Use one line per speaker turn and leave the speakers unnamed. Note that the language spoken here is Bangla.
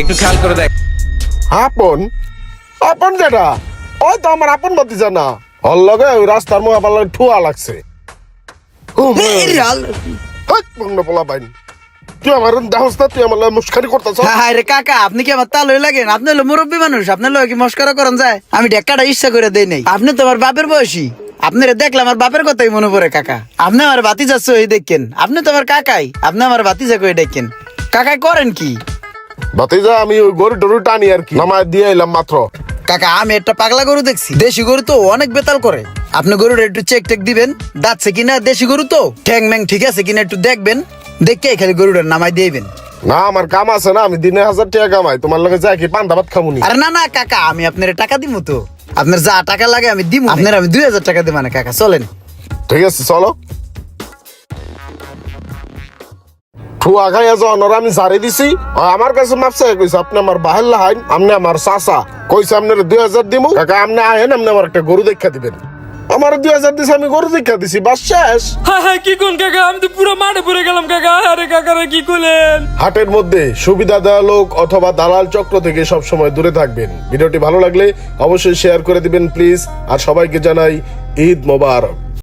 একটু খেয়াল করে দেখ।
আপন আপন যেটা ওই তো আমার আপন ভাতিজা না, ওর লগে ওই রাস্তার মুখে আমার লগে ঠুয়া লাগছে। পোলা বাইন, তুই আমার দেহস না, তুই আমার লগে মুস্কারি করতেছ।
হ্যাঁ রে কাকা, আপনি কি আমার তালই লাগেন? আপনি হলো মুরব্বী মানুষ, আপনার লগে কি মস্করা করেন যায়? আমি ঢেক্কাটা ইচ্ছা করে দেই নাই। আপনি তো আমার বাপের বয়সী, আপনারা দেখলে আমার বাপের কথাই মনে পড়ে। কাকা, আপনি আমার ভাতিজা সই দেখেন, আপনি তো আমার কাকাই, আপনি আমার ভাতিজা কই দেখেন। কাকাই করেন কি?
ভাতিজা আমি ওই গরু টরু টানি আর কি, নামায় দিয়ে এলাম মাত্র।
কাকা, আমি একটা পাগলা গরু দেখছি, দেশি গরু তো অনেক বেতাল করে। আপনি গরুর একটু চেক টেক দিবেন, দাঁতছে কিনা, দেশি গরু তো ঠ্যাং ম্যাং ঠিক আছে কিনা একটু দেখবেন, দেখে খালি গরুটার নামাই দিয়েবেন।
না আমার কাম আছে না, আমি দিনে 1000 টাকা কামাই, তোমার লগে যাই কি পান্তা ভাত খামুনি।
আরে না না কাকা, আমি আপনার টাকা দিব তো, আপনার যা টাকা লাগে আমি দিব, আপনার আমি 2000 টাকা দিব না। কাকা চলেন।
ঠিক আছে চলো। ঠুয়া খাইয়া যখন ওরা আমি ঝাড়ি দিছি, আমার কাছে মাপসা কইছে আপনি আমার বাহের লাহাইন, আপনি আমার চাচা, কইছে আপনার 2000 দিমু। কাকা আপনি আহেন, আপনি আমার একটা গরু দেখা দিবেন। আমার 2000 দিছে, আমি গরু দেখা দিছি, বাস শেষ।
হ্যাঁ কি কোন কাকা, আমি তো পুরো মাঠে পড়ে গেলাম কাকা। আরে কাকারে কি করলেন?
হাটের মধ্যে সুবিধা দেওয়া লোক অথবা দালাল চক্র থেকে সব সময় দূরে থাকবেন। ভিডিওটি ভালো লাগলে অবশ্যই শেয়ার করে দিবেন প্লিজ। আর সবাইকে জানাই ঈদ মোবারক।